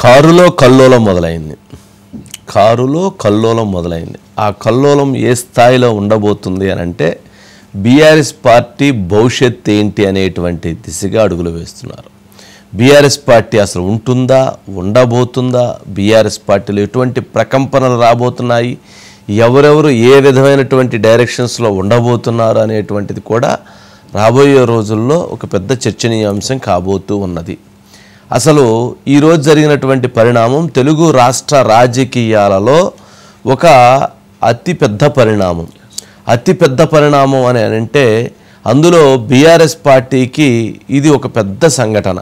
కారులో కల్లోలం మొదలైంది. ఆ కల్లోలం ఏ స్థాయిలో ఉండబోతుంది అని అంటే బీఆర్ఎస్ పార్టీ భవిష్యత్ ఏంటి అనేటువంటి దిశగా అడుగులు వేస్తున్నారు. బీఆర్ఎస్ పార్టీ అసలు ఉంటుందా, ఉండబోతుందా, బీఆర్ఎస్ పార్టీలో ఎటువంటి ప్రకంపనలు రాబోతున్నాయి, ఎవరెవరు ఏ విధమైనటువంటి డైరెక్షన్స్లో ఉండబోతున్నారు అనేటువంటిది కూడా రాబోయే రోజుల్లో ఒక పెద్ద చర్చనీయాంశం కాబోతూ ఉన్నది. అసలు ఈరోజు జరిగినటువంటి పరిణామం తెలుగు రాష్ట్ర రాజకీయాలలో ఒక అతిపెద్ద పరిణామం అని అంటే అందులో బీఆర్ఎస్ పార్టీకి ఇది ఒక పెద్ద సంఘటన.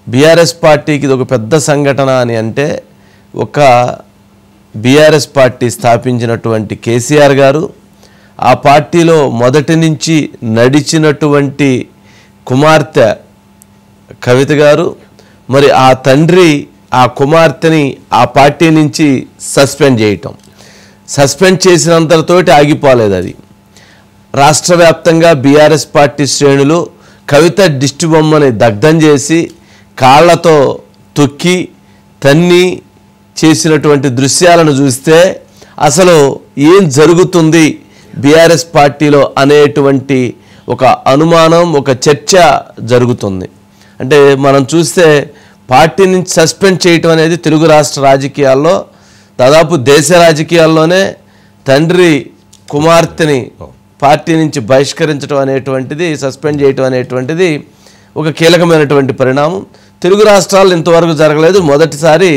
బీఆర్ఎస్ పార్టీకి ఇది ఒక పెద్ద సంఘటన అని అంటే ఒక బీఆర్ఎస్ పార్టీ స్థాపించినటువంటి కేసీఆర్ గారు, ఆ పార్టీలో మొదటి నుంచి నడిచినటువంటి కుమార్తె కవిత గారు, మరి ఆ తండ్రి ఆ కుమార్తెని ఆ పార్టీ నుంచి సస్పెండ్ చేసినంతటితోటి ఆగిపోలేదు. అది రాష్ట్ర వ్యాప్తంగా బీఆర్ఎస్ పార్టీ శ్రేణులు కవిత దిష్టి బొమ్మని దగ్ధం చేసి కాళ్లతో తొక్కి తన్ని చేసినటువంటి దృశ్యాలను చూస్తే అసలు ఏం జరుగుతుంది బీఆర్ఎస్ పార్టీలో అనేటువంటి ఒక అనుమానం, ఒక చర్చ జరుగుతుంది. అంటే మనం చూస్తే పార్టీ నుంచి సస్పెండ్ చేయటం అనేది తెలుగు రాష్ట్ర రాజకీయాల్లో, దాదాపు దేశ రాజకీయాల్లోనే తండ్రి కుమార్తెని పార్టీ నుంచి బహిష్కరించడం అనేటువంటిది, సస్పెండ్ చేయటం అనేటువంటిది ఒక కీలకమైనటువంటి పరిణామం. తెలుగు రాష్ట్రాల్లో ఇంతవరకు జరగలేదు, మొదటిసారి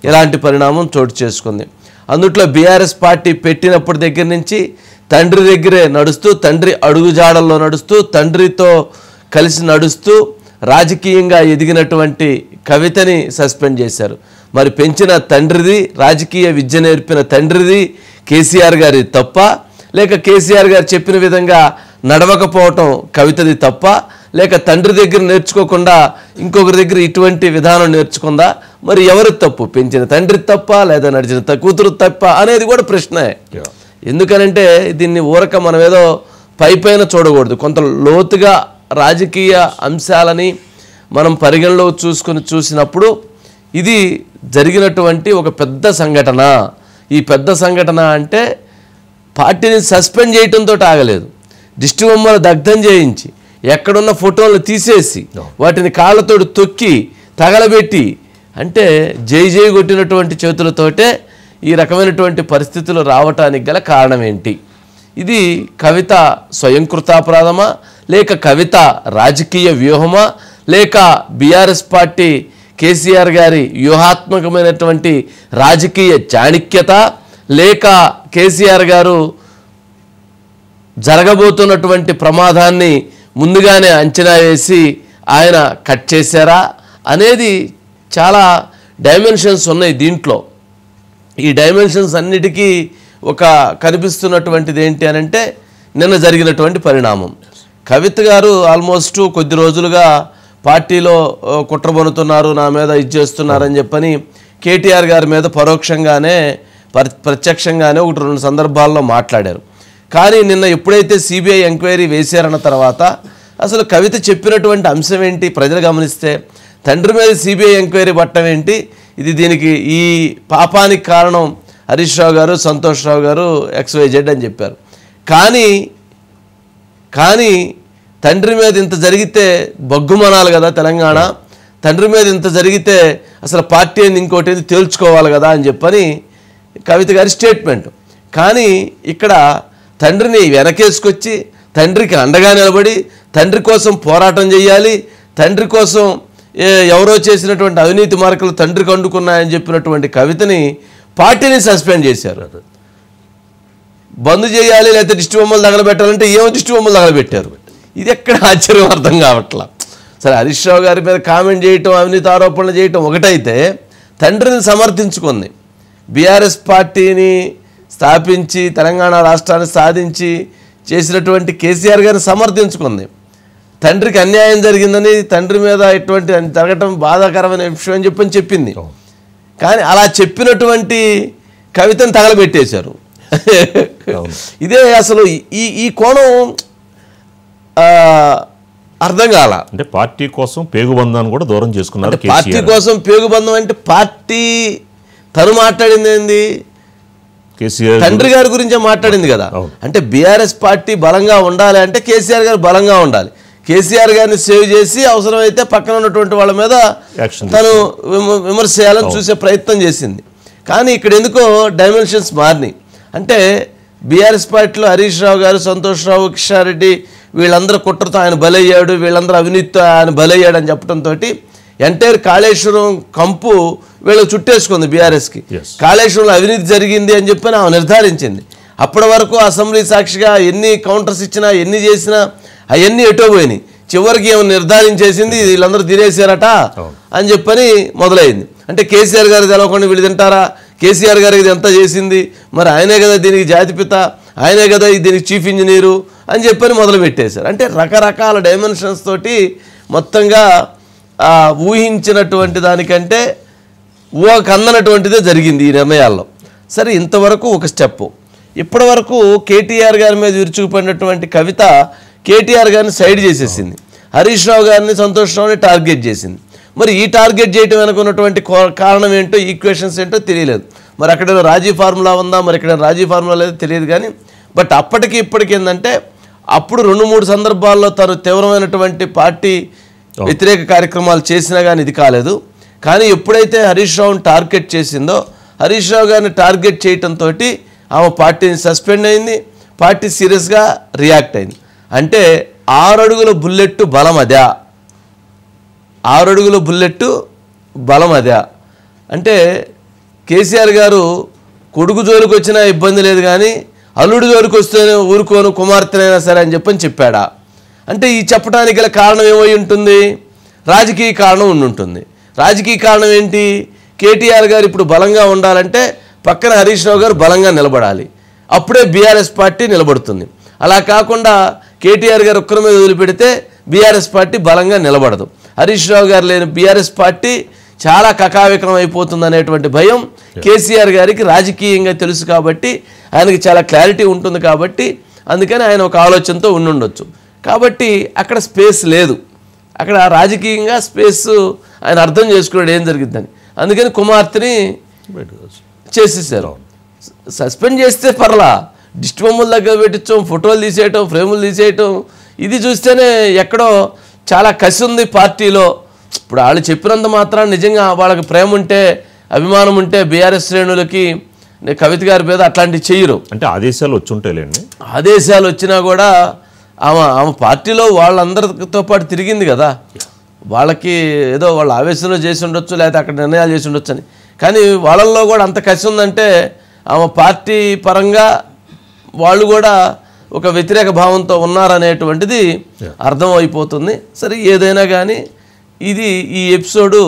ఇలాంటి పరిణామం చోటు చేసుకుంది. అందుట్లో బీఆర్ఎస్ పార్టీ పెట్టినప్పటి దగ్గర నుంచి తండ్రి దగ్గరే నడుస్తూ, తండ్రి అడుగుజాడల్లో నడుస్తూ, తండ్రితో కలిసి నడుస్తూ రాజకీయంగా ఎదిగినటువంటి కవితని సస్పెండ్ చేశారు. మరి పెంచిన తండ్రిది, రాజకీయ విద్య నేర్పిన తండ్రిది కేసీఆర్ గారి తప్ప, లేక కేసీఆర్ గారు చెప్పిన విధంగా నడవకపోవటం కవితది తప్ప, లేక తండ్రి దగ్గర నేర్చుకోకుండా ఇంకొకరి దగ్గర ఇటువంటి విధానం నేర్చుకుందా? మరి ఎవరి తప్పు? పెంచిన తండ్రి తప్ప, లేదా నడిచిన కూతురు తప్ప అనేది కూడా ప్రశ్నే. ఎందుకనంటే దీన్ని ఊరక మనం ఏదో పైపైన చూడకూడదు. కొంత లోతుగా రాజకీయ అంశాలని మనం పరిగణలో చూసినప్పుడు ఇది జరిగినటువంటి ఒక పెద్ద సంఘటన. ఈ పెద్ద సంఘటన అంటే పార్టీని సస్పెండ్ చేయడంతో ఆగలేదు, దిష్టి బొమ్మలు దగ్ధం చేయించి ఎక్కడున్న ఫోటోలు తీసేసి వాటిని కాళ్ళతోటి తొక్కి తగలబెట్టి, అంటే జై జై కొట్టినటువంటి చేతులతోటే ఈ రకమైనటువంటి పరిస్థితులు రావటానికి గల కారణం ఏంటి? ఇది కవిత స్వయంకృతాపరాధమా, లేక కవిత రాజకీయ వ్యూహమా, లేక బీఆర్ఎస్ పార్టీ కేసీఆర్ గారి వ్యూహాత్మకమైనటువంటి రాజకీయ చాణక్యత, లేక కేసీఆర్ గారు జరగబోతున్నటువంటి ప్రమాదాన్ని ముందుగానే అంచనా వేసి ఆయన కట్ చేశారా అనేది చాలా డైమెన్షన్స్ ఉన్నాయి దీంట్లో. ఈ డైమెన్షన్స్ అన్నిటికీ ఒక కనిపిస్తున్నటువంటిది ఏంటి అని అంటే నిన్న జరిగినటువంటి పరిణామం. కవిత గారు ఆల్మోస్ట్ కొద్ది రోజులుగా పార్టీలో కుట్రబొనుతున్నారు, నా మీద చేస్తున్నారని చెప్పని కేటీఆర్ గారి మీద పరోక్షంగానే ప్రత్యక్షంగానే 1-2 సందర్భాల్లో మాట్లాడారు. కానీ నిన్న ఎప్పుడైతే సిబిఐ ఎంక్వైరీ వేశారన్న తర్వాత అసలు కవిత చెప్పినటువంటి అంశం ఏంటి ప్రజలు గమనిస్తే, తండ్రి మీద సిబిఐ ఎంక్వైరీ పట్టడం ఏంటి, దీనికి ఈ పాపానికి కారణం హరీష్ రావు గారు, సంతోష్ రావు గారు, XYZ అని చెప్పారు. కానీ తండ్రి మీద ఇంత జరిగితే బగ్గుమనాలి కదా తెలంగాణ, తండ్రి మీద ఇంత జరిగితే అసలు పార్టీ అని ఇంకోటి తేల్చుకోవాలి కదా అని చెప్పని కవిత గారి స్టేట్మెంట్. కానీ ఇక్కడ తండ్రిని వెనకేసుకొచ్చి తండ్రికి అండగా నిలబడి తండ్రి కోసం పోరాటం చేయాలి, తండ్రి కోసం ఎవరో చేసినటువంటి అవినీతి మార్కులు తండ్రికి అండుకున్నాయని చెప్పినటువంటి కవితని పార్టీని సస్పెండ్ చేశారు. బంద్ చేయాలి లేకపోతే దిష్టి బొమ్మలు తగలబెట్టాలంటే ఏమో దిష్టి బొమ్మలు తగలబెట్టారు. ఇది ఎక్కడ ఆశ్చర్యం అర్థం కావట్లా. సరే, హరీష్ రావు గారి మీద కామెంట్ చేయటం, అవినీతి ఆరోపణలు చేయటం ఒకటైతే, తండ్రిని సమర్థించుకుంది. బీఆర్ఎస్ పార్టీని స్థాపించి తెలంగాణ రాష్ట్రాన్ని సాధించి చేసినటువంటి కేసీఆర్ గారిని సమర్థించుకుంది. తండ్రికి అన్యాయం జరిగిందని, తండ్రి మీద ఇటువంటి జరగటం బాధాకరమైన విషయం అని చెప్పింది. కానీ అలా చెప్పినటువంటి కవితను తగలబెట్టేశారు. ఇదే అసలు ఈ కోణం అర్థం కాల. అంటే పార్టీ కోసం పేగుబంధాన్ని కూడా దూరం చేసుకున్నారు. పార్టీ కోసం పేగుబంధం అంటే పార్టీ తను మాట్లాడింది ఏంది, కేసీఆర్ తండ్రి గారి గురించే మాట్లాడింది కదా. అంటే బీఆర్ఎస్ పార్టీ బలంగా ఉండాలి అంటే కేసీఆర్ గారు బలంగా ఉండాలి. కేసీఆర్ గారిని సేవ్ చేసి అవసరమైతే పక్కన ఉన్నటువంటి వాళ్ళ మీద తను విమర్శ చేయాలని చూసే ప్రయత్నం చేసింది. కానీ ఇక్కడ ఎందుకో డైమెన్షన్స్ మారినాయి. అంటే బీఆర్ఎస్ పార్టీలో హరీష్ రావు గారు, సంతోష్ రావు, కిషారెడ్డి వీళ్ళందరూ కుట్రతో ఆయన బలయ్యాడు, వీళ్ళందరూ అవినీతితో ఆయన బలయ్యాడు అని చెప్పడంతో ఎంటైర్ కాళేశ్వరం కంపు వీళ్ళకి చుట్టేసుకుంది బీఆర్ఎస్కి. కాళేశ్వరంలో అవినీతి జరిగింది అని చెప్పి ఆమె నిర్ధారించింది. అప్పటి వరకు అసెంబ్లీ సాక్షిగా ఎన్ని కౌంటర్స్ ఇచ్చినా ఎన్ని చేసినా అవన్నీ ఎటో పోయినాయి. చివరికి ఏమైనా నిర్ధారించేసింది వీళ్ళందరూ తినేసారట అని చెప్పని మొదలైంది. అంటే కేసీఆర్ గారు తెలవకుండా వీళ్ళు తింటారా, కేసీఆర్ గారు ఇది ఎంత చేసింది, మరి ఆయనే కదా దీనికి జాతిపిత, ఆయనే కదా దీనికి చీఫ్ ఇంజనీరు అని చెప్పని మొదలు పెట్టేశారు. అంటే రకరకాల డైమెన్షన్స్ తోటి మొత్తంగా ఊహించినటువంటి దానికంటే ఊహకందనటువంటిదే జరిగింది ఈ నిర్ణయాల్లో. సరే, ఇంతవరకు ఒక స్టెప్. ఇప్పటి వరకు కేటీఆర్ గారి మీద విరుచుకుపడినటువంటి కవిత కేటీఆర్ గారిని సైడ్ చేసేసింది, హరీష్ రావు గారిని, సంతోష్ రావుని టార్గెట్ చేసింది. మరి ఈ టార్గెట్ చేయటం వెనుకున్నటువంటి కారణం ఏంటో, ఈక్వేషన్స్ ఏంటో తెలియలేదు. మరి అక్కడ రాజీ ఫార్ములా ఉందా, మరి ఇక్కడ రాజీ ఫార్ములా లేదో తెలియదు. కానీ బట్ అప్పటికి ఇప్పటికి ఏంటంటే అప్పుడు 2-3 సందర్భాల్లో తను తీవ్రమైనటువంటి పార్టీ వ్యతిరేక కార్యక్రమాలు చేసినా కానీ ఇది కాలేదు. కానీ ఎప్పుడైతే హరీష్ రావుని టార్గెట్ చేసిందో, హరీష్ రావు గారిని టార్గెట్ చేయటంతో ఆమె పార్టీని సస్పెండ్ అయింది, పార్టీ సీరియస్గా రియాక్ట్ అయింది. అంటే 6 అడుగుల బుల్లెట్టు బలం అదా, 6 అడుగుల బుల్లెట్టు బలం అదా. అంటే కేసీఆర్ గారు కొడుకు జోలికి వచ్చినా ఇబ్బంది లేదు కానీ అల్లుడి జోలికి వస్తేనే ఊరుకోను, కుమార్తెనైనా సరే అని చెప్పాడా? అంటే ఈ చెప్పడానికి గల కారణం ఏమై ఉంటుంది, రాజకీయ కారణం ఉండుంటుంది. రాజకీయ కారణం ఏంటి, కేటీఆర్ గారు ఇప్పుడు బలంగా ఉండాలంటే పక్కన హరీష్ రావు గారు బలంగా నిలబడాలి, అప్పుడే బీఆర్ఎస్ పార్టీ నిలబడుతుంది. అలా కాకుండా కేటీఆర్ గారు ఒక్కరి మీద వదిలిపెడితే బీఆర్ఎస్ పార్టీ బలంగా నిలబడదు. హరీష్ రావు గారు లేని బీఆర్ఎస్ పార్టీ చాలా కకావికలం అయిపోతుంది అనేటువంటి భయం కేసీఆర్ గారికి రాజకీయంగా తెలుసు కాబట్టి, ఆయనకి చాలా క్లారిటీ ఉంటుంది కాబట్టి, అందుకని ఆయన ఒక ఆలోచనతో ఉండుండొచ్చు. కాబట్టి అక్కడ స్పేస్ లేదు, అక్కడ రాజకీయంగా స్పేస్ ఆయన అర్థం చేసుకున్నాడు ఏం జరిగిద్దని. అందుకని కుమార్తెని చేసేసారు. సస్పెండ్ చేస్తే పర్లా, దిష్టి బొమ్మల దగ్గర పెట్టించడం, ఫోటోలు తీసేయటం, ఫ్రేములు తీసేయటం, ఇది చూస్తేనే ఎక్కడో చాలా కసి ఉంది పార్టీలో. ఇప్పుడు వాళ్ళు చెప్పినంత మాత్రం నిజంగా వాళ్ళకి ప్రేమ ఉంటే, అభిమానం ఉంటే బీఆర్ఎస్ శ్రేణులకి కవిత గారి మీద అట్లాంటివి చెయ్యరు. అంటే ఆదేశాలు వచ్చి ఉంటాయిలేండి. ఆదేశాలు వచ్చినా కూడా ఆమె పార్టీలో వాళ్ళందరితో పాటు తిరిగింది కదా, వాళ్ళకి ఏదో వాళ్ళ ఆవేశంలో చేసి ఉండొచ్చు, లేకపోతే అక్కడ నిర్ణయాలు చేసి ఉండొచ్చు అని. కానీ వాళ్ళల్లో కూడా అంత కసి ఉందంటే ఆమె పార్టీ పరంగా వాళ్ళు కూడా ఒక వ్యతిరేక భావంతో ఉన్నారనేటువంటిది అర్థమైపోతుంది. సరే, ఏదైనా కానీ ఇది ఈ ఎపిసోడు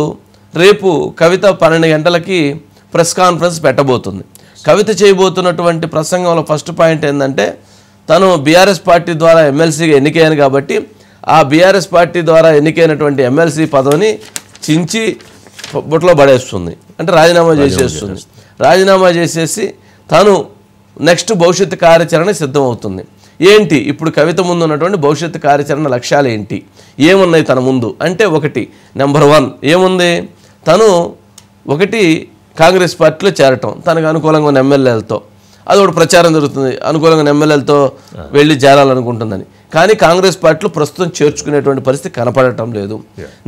రేపు కవిత 12 గంటలకి ప్రెస్ కాన్ఫరెన్స్ పెట్టబోతుంది. కవిత చేయబోతున్నటువంటి ప్రసంగంలో ఫస్ట్ పాయింట్ ఏంటంటే, తను బీఆర్ఎస్ పార్టీ ద్వారా ఎమ్మెల్సీగా ఎన్నికయ్యాను కాబట్టి ఆ బీఆర్ఎస్ పార్టీ ద్వారా ఎన్నికైనటువంటి ఎమ్మెల్సీ పదవిని చించి బుట్టలో పడేస్తుంది, అంటే రాజీనామా చేసేస్తుంది. రాజీనామా చేసేసి తను నెక్స్ట్ భవిష్యత్తు కార్యాచరణ సిద్ధమవుతుంది. ఏంటి ఇప్పుడు కవిత ముందు ఉన్నటువంటి భవిష్యత్తు కార్యాచరణ లక్ష్యాలు ఏంటి, ఏమున్నాయి తన ముందు అంటే, ఒకటి నెంబర్ 1 ఏముంది, తను ఒకటి కాంగ్రెస్ పార్టీలో చేరటం, తనకు అనుకూలంగా ఉన్న ఎమ్మెల్యేలతో, అది ఒకటి ప్రచారం జరుగుతుంది, అనుకూలంగా ఎమ్మెల్యేలతో వెళ్ళి చేరాలనుకుంటుందని. కానీ కాంగ్రెస్ పార్టీలో ప్రస్తుతం చేర్చుకునేటువంటి పరిస్థితి కనపడటం లేదు.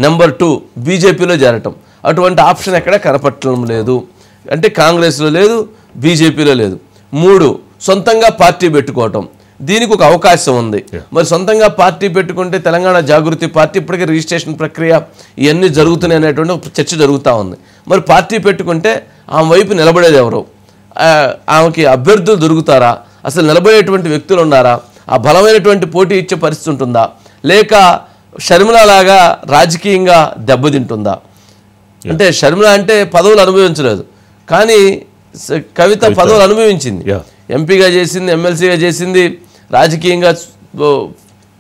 నెంబర్ 2 బీజేపీలో చేరటం, అటువంటి ఆప్షన్ ఎక్కడ కనపడటం లేదు. అంటే కాంగ్రెస్లో లేదు, బీజేపీలో లేదు. 3 సొంతంగా పార్టీ పెట్టుకోవటం, దీనికి ఒక అవకాశం ఉంది. మరి సొంతంగా పార్టీ పెట్టుకుంటే తెలంగాణ జాగృతి పార్టీ ఇప్పటికే రిజిస్ట్రేషన్ ప్రక్రియ ఇవన్నీ జరుగుతున్నాయి అనేటువంటి చర్చ జరుగుతూ ఉంది. మరి పార్టీ పెట్టుకుంటే ఆమె వైపు నిలబడేది ఎవరు, ఆమెకి అభ్యర్థులు దొరుకుతారా, అసలు నిలబడేటువంటి వ్యక్తులు ఉన్నారా, ఆ బలమైనటువంటి పోటీ ఇచ్చే పరిస్థితి ఉంటుందా, లేక షర్మిల లాగా రాజకీయంగా దెబ్బతింటుందా? అంటే షర్మిల అంటే పదవులు అనుభవించలేదు, కానీ కవిత పదవులు అనుభవించింది. ఎంపీగా చేసింది, ఎమ్మెల్సీగా చేసింది, రాజకీయంగా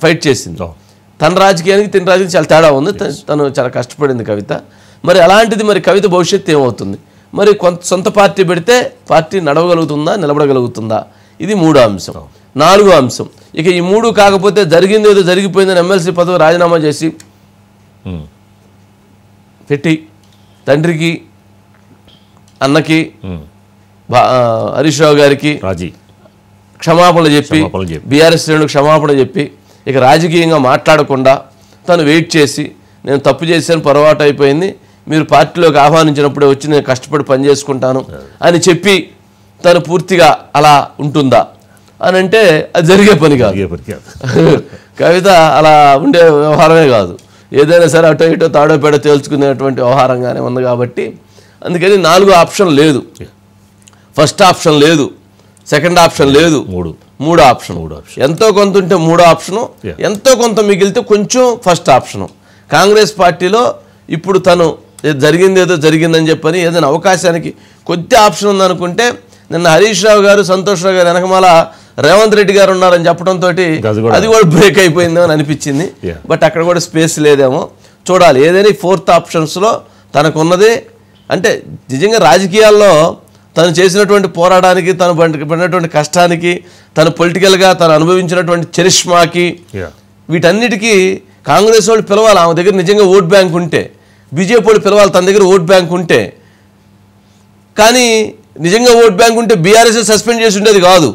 ఫైట్ చేసింది. తన రాజకీయానికి తిన రాజకీయం చాలా తేడా ఉంది, తను చాలా కష్టపడింది కవిత. మరి అలాంటిది మరి కవిత భవిష్యత్తు ఏమవుతుంది, మరి సొంత పార్టీ పెడితే పార్టీ నడవగలుగుతుందా, నిలబడగలుగుతుందా, ఇది 3వ అంశం. నాలుగో అంశం, ఇక ఈ మూడు కాకపోతే జరిగింది ఏదో జరిగిపోయిందని ఎమ్మెల్సీ పదవి రాజీనామా చేసి పెట్టి తండ్రికి, అన్నకి, హరీష్ రావు గారికి క్షమాపణ చెప్పి, బీఆర్ఎస్ శ్రేణులకు క్షమాపణ చెప్పి, ఇక రాజకీయంగా మాట్లాడకుండా తను వెయిట్ చేసి నేను తప్పు చేశాను, పొరపాటు అయిపోయింది, మీరు పార్టీలోకి ఆహ్వానించినప్పుడే వచ్చి నేను కష్టపడి పనిచేసుకుంటాను అని చెప్పి తను పూర్తిగా అలా ఉంటుందా అని అంటే అది జరిగే పని కాదు. కవిత అలా ఉండే వ్యవహారమే కాదు, ఏదైనా సరే అటో ఇటో తాడో పేడో తేల్చుకునేటువంటి వ్యవహారంగానే ఉంది. కాబట్టి అందుకని 4 ఆప్షన్ లేదు, ఫస్ట్ ఆప్షన్ లేదు, సెకండ్ ఆప్షన్ లేదు, మూడో ఆప్షన్. ఎంతో కొంత ఉంటే మూడో ఆప్షను, ఎంతో కొంత మిగిలితే కొంచెం ఫస్ట్ ఆప్షను. కాంగ్రెస్ పార్టీలో ఇప్పుడు తను జరిగింది ఏదో జరిగిందని చెప్పని ఏదైనా అవకాశానికి కొద్ది ఆప్షన్ ఉందనుకుంటే, నిన్న హరీష్ రావు గారు, సంతోష్ రావు గారు వెనకమాల రేవంత్ రెడ్డి గారు ఉన్నారని చెప్పడంతో అది కూడా బ్రేక్ అయిపోయిందేమో అని అనిపించింది. బట్ అక్కడ కూడా స్పేస్ లేదేమో, చూడాలి. ఏదైనా 4th ఆప్షన్స్లో తనకున్నది అంటే నిజంగా రాజకీయాల్లో తను చేసినటువంటి పోరాటానికి, తను పడినటువంటి కష్టానికి, తను పొలిటికల్గా తను అనుభవించినటువంటి చరిష్మాకి, వీటన్నిటికీ కాంగ్రెస్ వాళ్ళు పిలవాలి. ఆమె దగ్గర నిజంగా ఓట్ బ్యాంక్ ఉంటే, బీజేపీ వాళ్ళు పిలవాలి తన దగ్గర ఓట్ బ్యాంక్ ఉంటే. కానీ నిజంగా ఓట్ బ్యాంక్ ఉంటే బీఆర్ఎస్ సస్పెండ్ చేసి ఉండేది కాదు.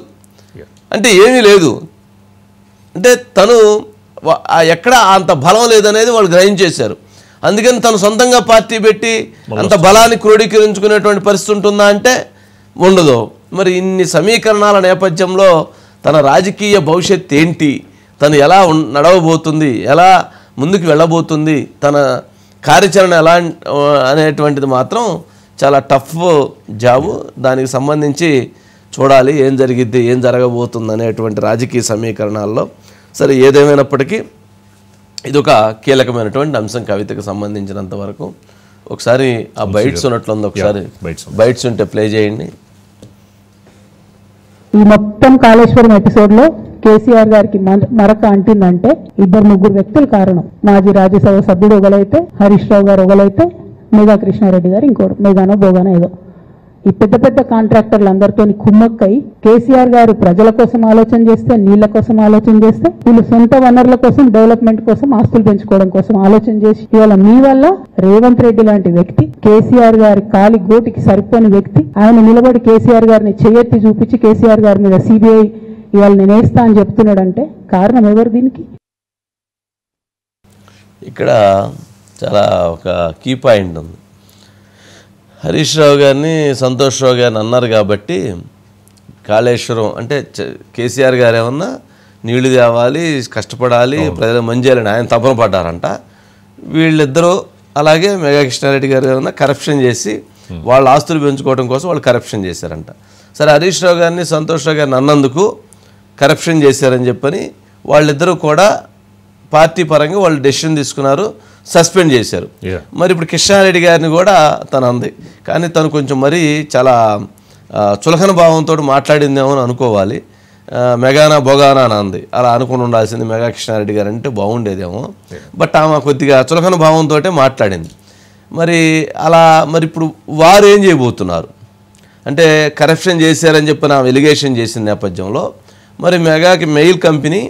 అంటే ఏమీ లేదు, అంటే తను ఎక్కడ అంత బలం లేదనేది వాళ్ళు గ్రహించేశారు. అందుకని తను సొంతంగా పార్టీ పెట్టి అంత బలాన్ని క్రోడీకరించుకునేటువంటి పరిస్థితి ఉంటుందా అంటే ఉండదు. మరి ఇన్ని సమీకరణాల నేపథ్యంలో తన రాజకీయ భవిష్యత్తు ఏంటి, తను ఎలా నడవబోతుంది, ఎలా ముందుకు వెళ్ళబోతుంది, తన కార్యాచరణ ఎలా అనేటువంటిది మాత్రం చాలా టఫ్ జాబు. దానికి సంబంధించి చూడాలి ఏం జరిగిద్ది, ఏం జరగబోతుంది అనేటువంటి రాజకీయ సమీకరణాల్లో. సరే, ఏదేమైనప్పటికీ ఇదొక కీలకమైనటువంటి అంశం కవితకు సంబంధించినంత వరకు. ఒకసారి ఆ బైట్స్ ఉన్నట్లుంది, ఒకసారి బైట్స్ ఉంటే ప్లే చేయండి. ఈ మొత్తం కాళేశ్వరం ఎపిసోడ్లో కేసీఆర్ గారికి మరక అంటిందంటే 2-3 వ్యక్తులు కారణం. మాజీ రాజ్యసభ సభ్యుడు ఒకలైతే, హరీష్ రావు గారు ఒకలైతే, మేఘా కృష్ణారెడ్డి గారు ఇంకోరు, మేఘానో బోగానో ఏదో. ఈ పెద్ద పెద్ద కాంట్రాక్టర్లు అందరితో కుమ్మక్కై కేసీఆర్ గారు ప్రజల కోసం ఆలోచన చేస్తే, నీళ్ల కోసం ఆలోచన చేస్తే, వీళ్ళు సొంత వనరుల కోసం, డెవలప్మెంట్ కోసం, ఆస్తులు పెంచుకోవడం కోసం ఆలోచన చేసి ఇవాళ మీ వల్ల రేవంత్ రెడ్డి లాంటి వ్యక్తి, కేసీఆర్ గారి కాలి గోటికి సరిపోని వ్యక్తి, ఆయన నిలబడి కేసీఆర్ గారిని చేయెత్తి చూపించి కేసీఆర్ గారి మీద సిబిఐ ఇవాళ నేను వేస్తా అని చెప్తున్నాడంటే కారణం ఎవరు దీనికి? ఇక్కడ చాలా ఒక కీ పాయింట్ ఉంది. హరీష్ రావు గారిని, సంతోష్ రావు గారిని అన్నారు కాబట్టి కాళేశ్వరం అంటే కేసీఆర్ గారు ఏమన్నా నీళ్లు తేవాలి, కష్టపడాలి, ప్రజలకు మంచి చేయాలని ఆయన తపన పడ్డారంట. వీళ్ళిద్దరూ అలాగే మేఘా కృష్ణారెడ్డి గారు ఏమన్నా కరప్షన్ చేసి వాళ్ళ ఆస్తులు పెంచుకోవడం కోసం వాళ్ళు కరప్షన్ చేశారంట. సరే, హరీష్ రావు గారిని, సంతోష్ రావు గారిని అన్నందుకు కరప్షన్ చేశారని చెప్పని వాళ్ళిద్దరూ కూడా పార్టీ పరంగా వాళ్ళు డెసిషన్ తీసుకున్నారు, సస్పెండ్ చేశారు. మరి ఇప్పుడు కృష్ణారెడ్డి గారిని కూడా తను అంది, కానీ తను కొంచెం మరీ చాలా చులకన భావంతో మాట్లాడిందేమో అని అనుకోవాలి. మెగానా బొగానా అని అంది, అలా అనుకుని ఉండాల్సింది మెగా కృష్ణారెడ్డి గారు అంటే బాగుండేదేమో. బట్ ఆమె కొద్దిగా చులకన భావంతో మాట్లాడింది. మరి అలా మరి ఇప్పుడు వారు ఏం చేయబోతున్నారు అంటే కరప్షన్ చేశారని చెప్పి ఆమె ఎలిగేషన్ చేసిన నేపథ్యంలో మరి మెగాకి మెయిల్ కంపెనీ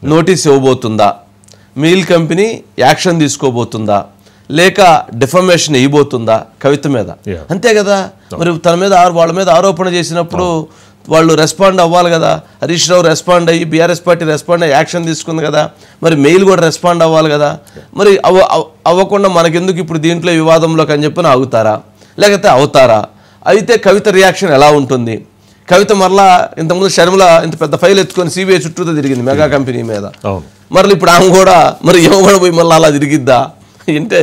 నోటీస్ ఇవ్వబోతుందా, మెయిల్ కంపెనీ యాక్షన్ తీసుకోబోతుందా, లేక డిఫమేషన్ ఇవ్వబోతుందా కవిత మీద? అంతే కదా. మరి తన మీద వాళ్ళ మీద ఆరోపణ చేసినప్పుడు వాళ్ళు రెస్పాండ్ అవ్వాలి కదా. హరీష్ రావు రెస్పాండ్ అయ్యి, బీఆర్ఎస్ పార్టీ రెస్పాండ్ అయ్యి యాక్షన్ తీసుకుంది కదా. మరి మెయిల్ కూడా రెస్పాండ్ అవ్వాలి కదా. మరి అవ్వకుండా మనకెందుకు ఇప్పుడు దీంట్లో వివాదంలోకి అని చెప్పి ఆగుతారా, లేకపోతే అవుతారా? అయితే కవిత రియాక్షన్ ఎలా ఉంటుంది? కవిత మరలా ఇంతకుముందు షర్మిల ఇంత పెద్ద ఫైల్ ఎత్తుకొని సిబిఐ చుట్టూతో తిరిగింది మెగా కంపెనీ మీద. మరి ఇప్పుడు ఆమె కూడా మరి ఏమో కూడా పోయి మళ్ళీ అలా తిరిగిద్దా అంటే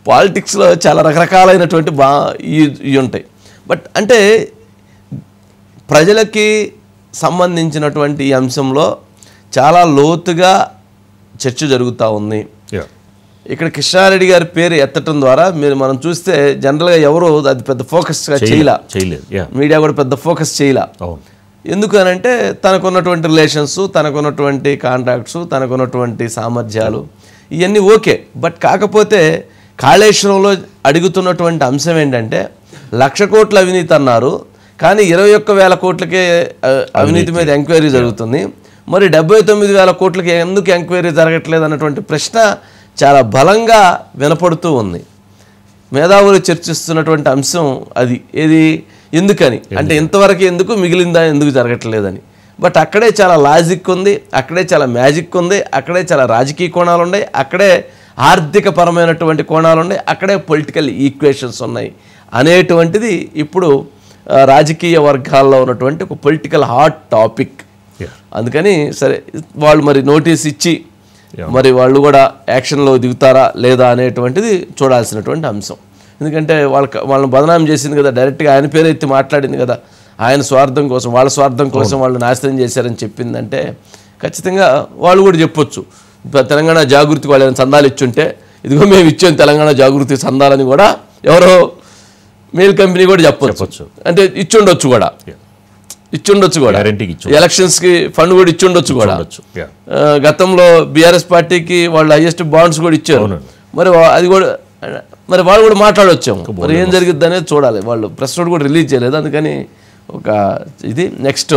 పాలిటిక్స్లో చాలా రకరకాలైనటువంటి ఇవి ఉంటాయి. బట్ అంటే ప్రజలకి సంబంధించినటువంటి ఈ అంశంలో చాలా లోతుగా చర్చ జరుగుతూ ఉంది. ఇక్కడ కృష్ణారెడ్డి గారి పేరు ఎత్తడం ద్వారా మనం చూస్తే జనరల్గా ఎవరు అది పెద్ద ఫోకస్గా చేయలేదు, మీడియా కూడా పెద్ద ఫోకస్ చేయలే. ఎందుకు అని అంటే తనకున్నటువంటి రిలేషన్స్, తనకున్నటువంటి కాంట్రాక్ట్స్, తనకున్నటువంటి సామర్థ్యాలు ఇవన్నీ ఓకే. బట్ కాకపోతే కాళేశ్వరంలో అడుగుతున్నటువంటి అంశం ఏంటంటే 1,00,00,000 కోట్ల అవినీతి అన్నారు, కానీ 21,000 కోట్లకే అవినీతి మీద ఎంక్వైరీ జరుగుతుంది. మరి 79,000 కోట్లకి ఎందుకు ఎంక్వైరీ జరగట్లేదు అన్నటువంటి ప్రశ్న చాలా బలంగా వినపడుతూ ఉంది. మేధావులు చర్చిస్తున్నటువంటి అంశం అది. ఏది ఎందుకని అంటే ఇంతవరకు ఎందుకు, మిగిలిందా ఎందుకు జరగట్లేదని. బట్ అక్కడే చాలా లాజిక్ ఉంది, అక్కడే చాలా మ్యాజిక్ ఉంది, అక్కడే చాలా రాజకీయ కోణాలు ఉన్నాయి, అక్కడే ఆర్థిక పరమైనటువంటి కోణాలు ఉన్నాయి, అక్కడే పొలిటికల్ ఈక్వేషన్స్ ఉన్నాయి అనేటువంటిది ఇప్పుడు రాజకీయ వర్గాల్లో ఉన్నటువంటి ఒక పొలిటికల్ హాట్ టాపిక్. అందుకని సరే వాళ్ళు మరి నోటీస్ ఇచ్చి మరి వాళ్ళు కూడా యాక్షన్లో దిగుతారా లేదా అనేటువంటిది చూడాల్సినటువంటి అంశం. ఎందుకంటే వాళ్ళని బదనాం చేసింది కదా, డైరెక్ట్గా ఆయన పేరు ఎత్తి మాట్లాడింది కదా, ఆయన స్వార్థం కోసం, వాళ్ళ స్వార్థం కోసం వాళ్ళు నాశనం చేశారని చెప్పిందంటే ఖచ్చితంగా వాళ్ళు కూడా చెప్పొచ్చు. తెలంగాణ జాగృతి వాళ్ళు ఏమైనా చందాలు ఇచ్చుంటే ఇదిగో మేము ఇచ్చాం తెలంగాణ జాగృతి చందాలని కూడా ఎవరో మెయిల్ కంపెనీ కూడా చెప్పొచ్చు. అంటే ఇచ్చుండొచ్చు కూడా, ఎలక్షన్స్కి ఫండ్ కూడా ఇచ్చుండొచ్చు కూడా. గతంలో బీఆర్ఎస్ పార్టీకి వాళ్ళు హైయెస్ట్ బాండ్స్ కూడా ఇచ్చారు. మరి అది కూడా మరి వాళ్ళు కూడా మాట్లాడొచ్చాము. మరి ఏం జరిగిద్ది అనేది చూడాలి. వాళ్ళు ప్రెస్ నోట్ కూడా రిలీజ్ చేయలేదు. అందుకని ఒక ఇది నెక్స్ట్